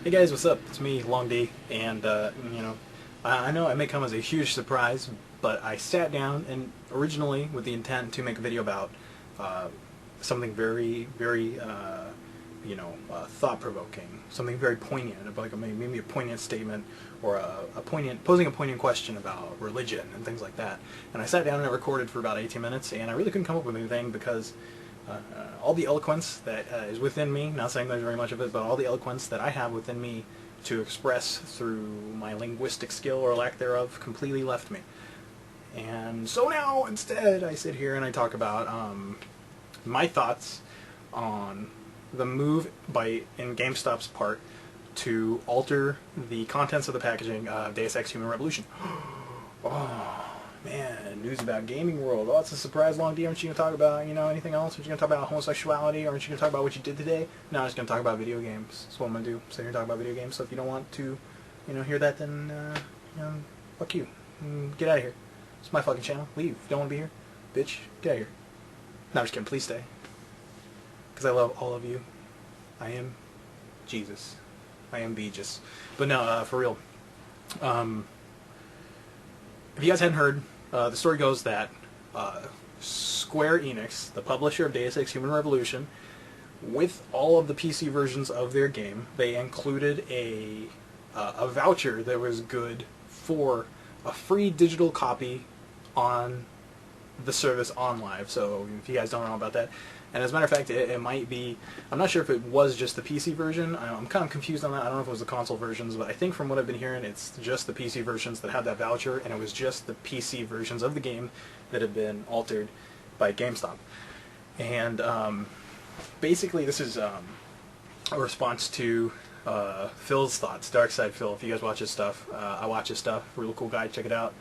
Hey guys, what's up? It's me, Long D, and I know it may come as a huge surprise, but I sat down and originally with the intent to make a video about uh, something very thought-provoking, something very poignant, about like maybe a poignant statement or posing a poignant question about religion and things like that. And I sat down and I recorded for about 18 minutes, and I really couldn't come up with anything because all the eloquence that is within me, not saying there's very much of it, but all the eloquence that I have within me to express through my linguistic skill or lack thereof completely left me. And so now, instead, I sit here and I talk about my thoughts on the move in GameStop's part to alter the contents of the packaging of Deus Ex Human Revolution. Oh, man, news about gaming world. Oh, it's a surprise, Long D. Aren't you going to talk about, anything else? Aren't you going to talk about homosexuality? Aren't you going to talk about what you did today? No, I'm just going to talk about video games. That's what I'm going to do. Sit here and talk about video games. So if you don't want to, hear that, then, fuck you. Get out of here. It's my fucking channel. Leave. If you don't want to be here, bitch, get out of here. No, I'm just kidding. Please stay. Because I love all of you. I am Jesus. I am Beejus. But no, for real. If you guys hadn't heard, the story goes that Square-Enix, the publisher of Deus Ex Human Revolution, with all of the PC versions of their game, they included a voucher that was good for a free digital copy on the service OnLive. So if you guys don't know about that, and as a matter of fact, it might be, I'm not sure if it was just the PC version. I'm kind of confused on that. I don't know if it was the console versions, but I think from what I've been hearing, it's just the PC versions that had that voucher, and it was just the PC versions of the game that have been altered by GameStop. And basically this is a response to Phil's thoughts, Dark Side Phil. If you guys watch his stuff, I watch his stuff. Real cool guy, check it out.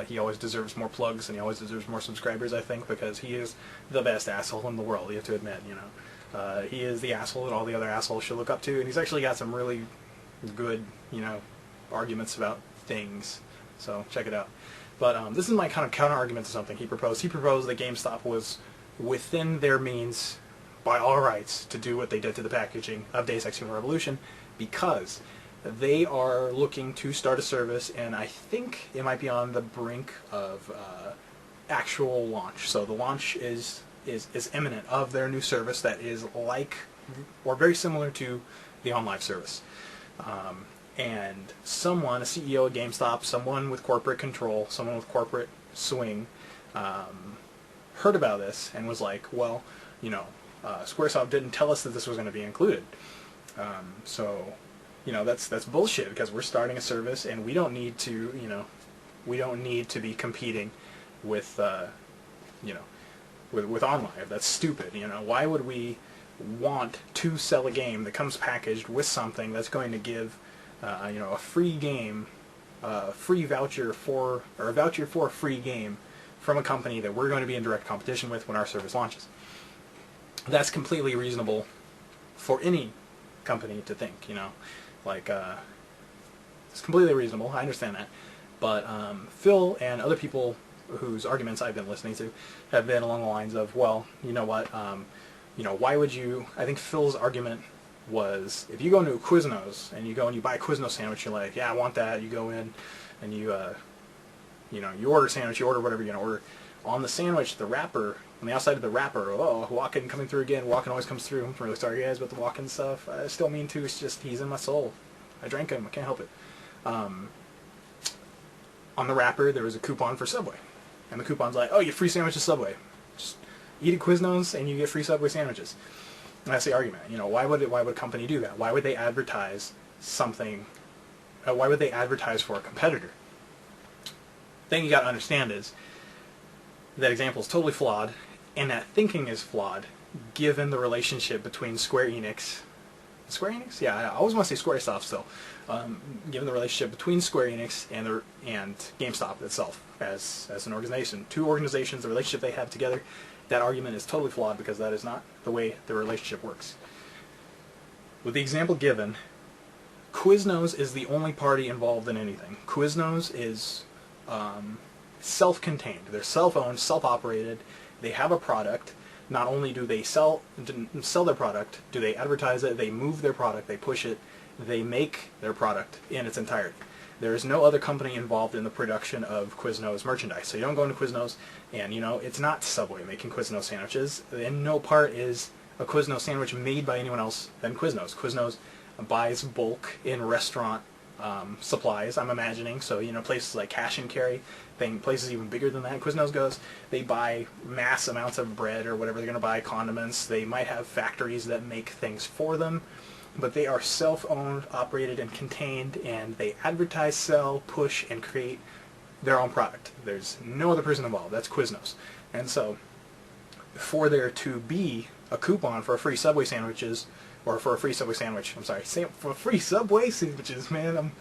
He always deserves more plugs, and he always deserves more subscribers, I think, because he is the best asshole in the world, you have to admit, he is the asshole that all the other assholes should look up to, and he's actually got some really good, arguments about things, so check it out. But this is my kind of counter-argument to something he proposed. He proposed that GameStop was within their means, by all rights, to do what they did to the packaging of Deus Ex Human Revolution, because they are looking to start a service, and I think it might be on the brink of actual launch. So the launch is imminent of their new service that is like or very similar to the OnLive service. And someone, a CEO at GameStop, someone with corporate control, someone with corporate swing, heard about this and was like, well, Squaresoft didn't tell us that this was going to be included. So that's bullshit, because we're starting a service and we don't need to, we don't need to be competing with, with OnLive. That's stupid. Why would we want to sell a game that comes packaged with something that's going to give, a free game, free voucher for, or a voucher for a free game from a company that we're going to be in direct competition with when our service launches? That's completely reasonable for any company to think, it's completely reasonable. I understand that. But Phil and other people whose arguments I've been listening to have been along the lines of, well, you know what, why would you, I think Phil's argument was, if you go into a Quiznos and you go and you buy a Quiznos sandwich, you're like, yeah, I want that. You go in and you order a sandwich, you order whatever you're going to order. On the sandwich, the wrapper, on the outside of the wrapper, oh, Walken coming through again. Walken always comes through. I'm really sorry, guys, about the Walken stuff. I still mean to. It's just, he's in my soul. I drank him. I can't help it. On the wrapper, there was a coupon for Subway. And the coupon's like, oh, you get free sandwich at Subway. Just eat at Quiznos and you get free Subway sandwiches. And that's the argument. Why would a company do that? Why would they advertise something? Why would they advertise for a competitor? The thing you got to understand is that example is totally flawed, and that thinking is flawed, given the relationship between Square-Enix, yeah, I always want to say Squaresoft still, given the relationship between Square-Enix and GameStop itself as an organization, two organizations, the relationship they have together. That argument is totally flawed, because that is not the way the relationship works. With the example given, Quiznos is the only party involved in anything. Quiznos is self-contained. They're self-owned, self-operated. They have a product. not only do they sell their product, do they advertise it, they move their product, they push it, they make their product in its entirety. There is no other company involved in the production of Quiznos merchandise. So you don't go into Quiznos and, it's not Subway making Quiznos sandwiches. In no part is a Quiznos sandwich made by anyone else than Quiznos. Quiznos buys bulk in restaurant supplies, I'm imagining. So, places like Cash and Carry, places even bigger than that, Quiznos goes, they buy mass amounts of bread or whatever they're going to buy, condiments. They might have factories that make things for them, but they are self-owned, operated, and contained, and they advertise, sell, push, and create their own product. There's no other person involved. That's Quiznos. And so, for there to be a coupon for a free Subway sandwiches, or for a free Subway sandwich, I'm sorry, for free Subway sandwiches, man,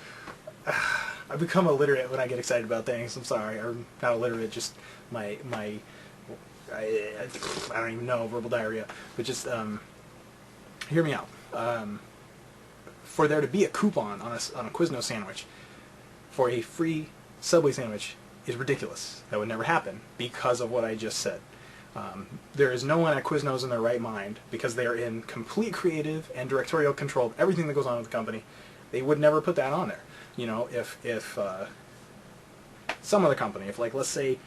I become illiterate when I get excited about things. I'm sorry, or not illiterate, just I don't even know, verbal diarrhea, but just hear me out. For there to be a coupon on a Quiznos sandwich for a free Subway sandwich is ridiculous. That would never happen because of what I just said. There is no one at Quiznos in their right mind, because they are in complete creative and directorial control of everything that goes on with the company. They would never put that on there. If some other company, if let's say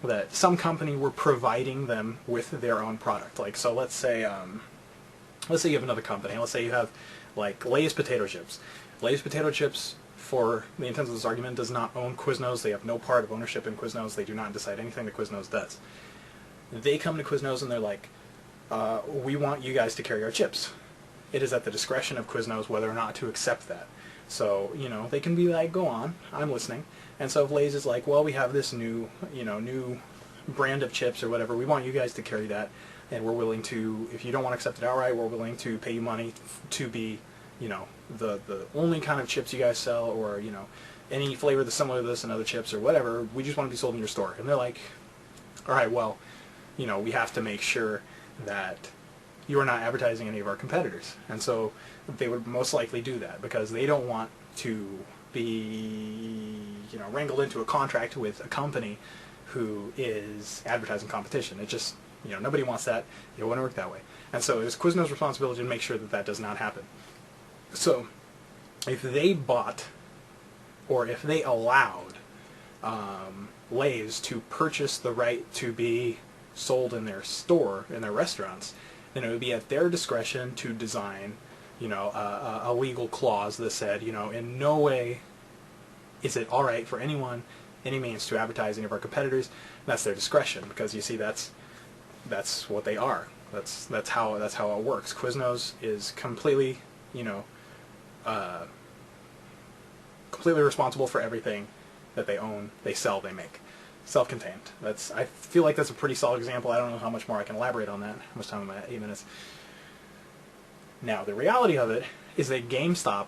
that some company were providing them with their own product, so let's say you have another company. Let's say you have Lay's potato chips. Lay's potato chips, for the intents of this argument, does not own Quiznos. They have no part of ownership in Quiznos. They do not decide anything that Quiznos does. They come to Quiznos and they're like, we want you guys to carry our chips. It is at the discretion of Quiznos whether or not to accept that. So, they can be like, go on, I'm listening. And so if Lay's is like, well, we have this new brand of chips or whatever, we want you guys to carry that, and we're willing to, if you don't want to accept it outright, we're willing to pay you money to be, the only kind of chips you guys sell, or, any flavor that's similar to this and other chips or whatever, we just want to be sold in your store. And they're like, all right, well, we have to make sure that you are not advertising any of our competitors. And so they would most likely do that because they don't want to be, wrangled into a contract with a company who is advertising competition. It just, nobody wants that. It wouldn't work that way. And so it's Quiznos' responsibility to make sure that that does not happen. So if they bought, or if they allowed Lay's to purchase the right to be sold in their store, in their restaurants, then it would be at their discretion to design, a legal clause that said, in no way is it all right for anyone, any means, to advertise any of our competitors. That's their discretion, because you see, that's what they are. That's how it works. Quiznos is completely, completely responsible for everything that they own, they sell, they make. Self-contained. I feel like that's a pretty solid example. I don't know how much more I can elaborate on that. How much time am I at? 8 minutes. Now, the reality of it is that GameStop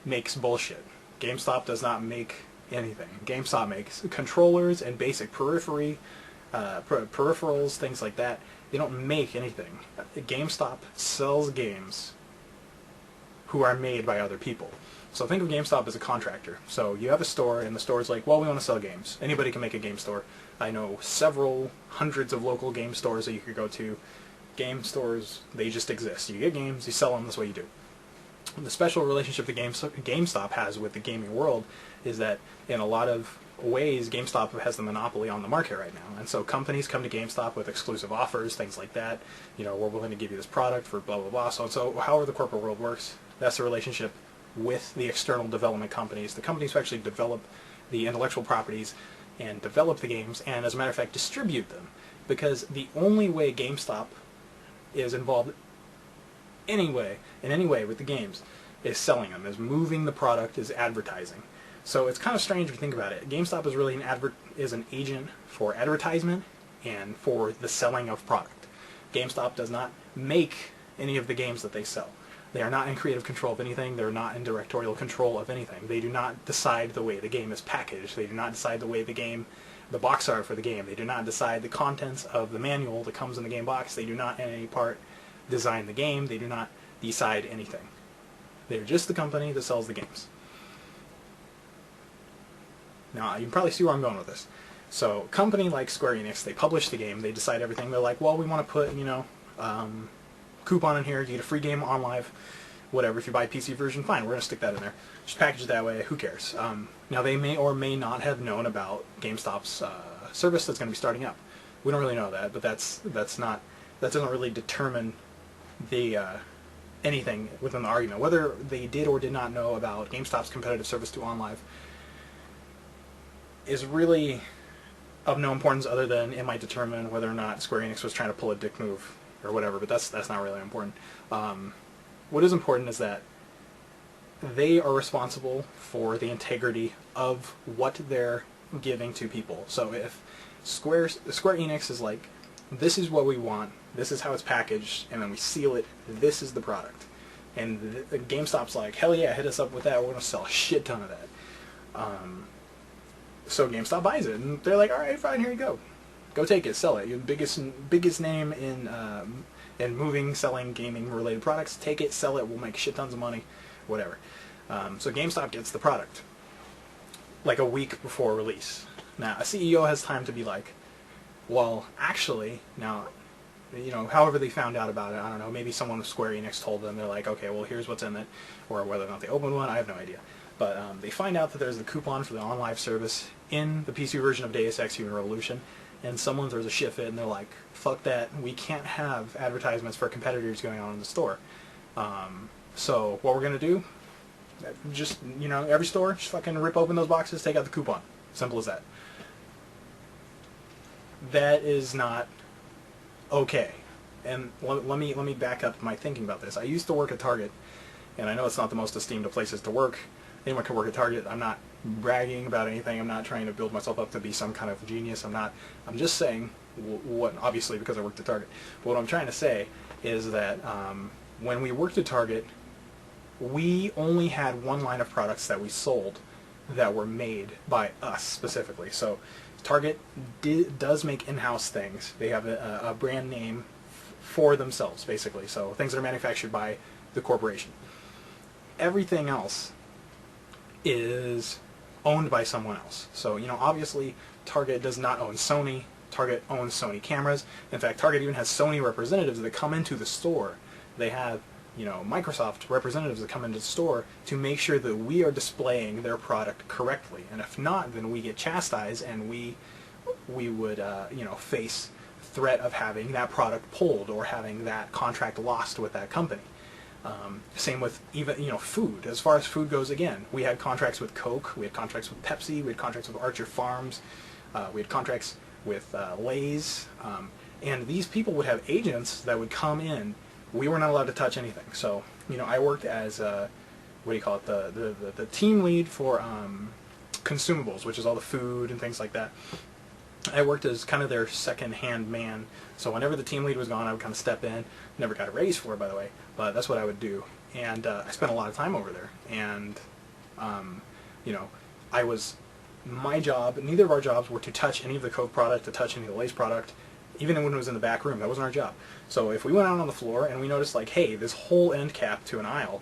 makes bullshit. GameStop does not make anything. GameStop makes controllers and basic peripherals, things like that. They don't make anything. GameStop sells games who are made by other people. So think of GameStop as a contractor. So you have a store, and the store's like, well, we want to sell games. Anybody can make a game store. I know several hundreds of local game stores that you could go to. Game stores, they just exist. You get games, you sell them, that's what you do. The special relationship that GameStop has with the gaming world is that in a lot of ways, GameStop has the monopoly on the market right now. And so companies come to GameStop with exclusive offers, things like that. We're willing to give you this product for blah, blah, blah. So however the corporate world works, that's the relationship with the external development companies, the companies who actually develop the intellectual properties and develop the games, and as a matter of fact distribute them. Because the only way GameStop is involved in any way with the games is selling them, is moving the product, is advertising. So it's kind of strange if you think about it. GameStop is really an agent for advertisement and for the selling of product. GameStop does not make any of the games that they sell. They are not in creative control of anything. They're not in directorial control of anything. They do not decide the way the game is packaged. They do not decide the way the box art for the game. They do not decide the contents of the manual that comes in the game box. They do not in any part design the game. They do not decide anything. They're just the company that sells the games. Now, you can probably see where I'm going with this. So, a company like Square-Enix, they publish the game, they decide everything. They're like, well, we want to put, coupon in here, you get a free game on live, whatever. If you buy a PC version, fine, we're going to stick that in there. Just package it that way, who cares? Now, they may or may not have known about GameStop's service that's going to be starting up. We don't really know that, but that doesn't really determine the anything within the argument. Whether they did or did not know about GameStop's competitive service to OnLive is really of no importance, other than it might determine whether or not Square Enix was trying to pull a dick move or whatever, but that's not really important. What is important is that they are responsible for the integrity of what they're giving to people. So if Square Enix is like, this is what we want, this is how it's packaged, and then we seal it, this is the product. And GameStop's like, hell yeah, hit us up with that, we're going to sell a shit ton of that. So GameStop buys it, and they're like, alright, fine, here you go. Go take it, sell it. You're the biggest name in moving, selling, gaming-related products. Take it, sell it, we'll make shit tons of money, whatever. So GameStop gets the product like a week before release. Now, a CEO has time to be like, well, actually, now, you know, however they found out about it, I don't know, maybe someone with Square Enix told them, they're like, okay, well, here's what's in it, or whether or not they opened one, I have no idea. But they find out that there's the coupon for the OnLive service in the PC version of Deus Ex Human Revolution, and someone throws a shit fit, and they're like, fuck that, we can't have advertisements for competitors going on in the store. So what we're going to do, just, you know, every store, just fucking rip open those boxes, take out the coupon. Simple as that. That is not okay. And let me back up my thinking about this. I used to work at Target, and I know it's not the most esteemed of places to work. Anyone can work at Target. I'm not bragging about anything. I'm not trying to build myself up to be some kind of genius. I'm just saying what, obviously because I worked at Target. But what I'm trying to say is that when we worked at Target, we only had one line of products that we sold that were made by us specifically. So Target does make in-house things. They have a brand name for themselves, basically. So things that are manufactured by the corporation. Everything else is owned by someone else. So, you know, obviously Target does not own Sony. Target owns Sony cameras. In fact, Target even has Sony representatives that come into the store. They have, you know, Microsoft representatives that come into the store to make sure that we are displaying their product correctly. And if not, then we get chastised, and we would, you know, face threat of having that product pulled or having that contract lost with that company. Same with even, you know, food. As far as food goes, again, we had contracts with Coke, we had contracts with Pepsi, we had contracts with Archer Farms, we had contracts with Lay's, and these people would have agents that would come in. We were not allowed to touch anything. So, you know, I worked as, what do you call it, the team lead for consumables, which is all the food and things like that. I worked as kind of their second-hand man, so whenever the team lead was gone, I would kind of step in. Never got a raise for it, by the way, but that's what I would do. And I spent a lot of time over there. And, you know, my job, neither of our jobs were to touch any of the Coke product, to touch any of the Lay's product, even when it was in the back room. That wasn't our job. So if we went out on the floor and we noticed, like, hey, this whole end cap to an aisle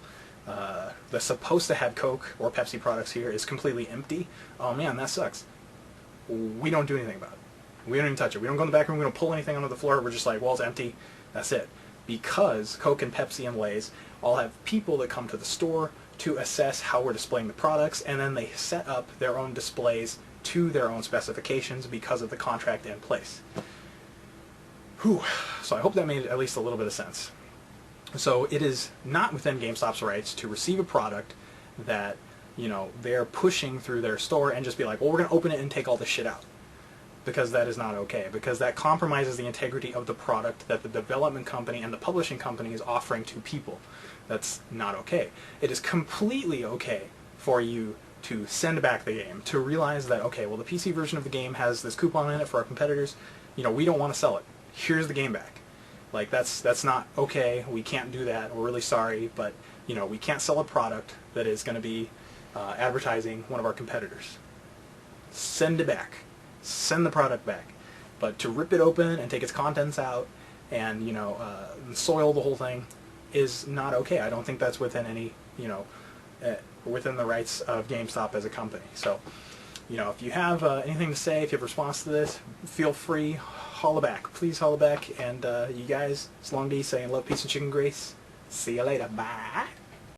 that's supposed to have Coke or Pepsi products here is completely empty, oh man, that sucks. We don't do anything about it. We don't even touch it. We don't go in the back room, we don't pull anything onto the floor, we're just like, well, it's empty, that's it. Because Coke and Pepsi and Lay's all have people that come to the store to assess how we're displaying the products, and then they set up their own displays to their own specifications because of the contract in place. Whew. So I hope that made at least a little bit of sense. So it is not within GameStop's rights to receive a product that, you know, they're pushing through their store and just be like, well, we're going to open it and take all this shit out. Because that is not okay. Because that compromises the integrity of the product that the development company and the publishing company is offering to people. That's not okay. It is completely okay for you to send back the game, to realize that, okay, well, the PC version of the game has this coupon in it for our competitors. You know, we don't want to sell it. Here's the game back. Like, that's not okay. We can't do that. We're really sorry, but, you know, we can't sell a product that is going to be advertising one of our competitors. Send it back. Send the product back. But to rip it open and take its contents out and, you know, soil the whole thing is not okay. I don't think that's within any, you know, within the rights of GameStop as a company. So you know, if you have anything to say, if you have a response to this, feel free, holla back. Please holla back. And you guys, it's Long D saying love, peace, and chicken grace. See you later. Bye.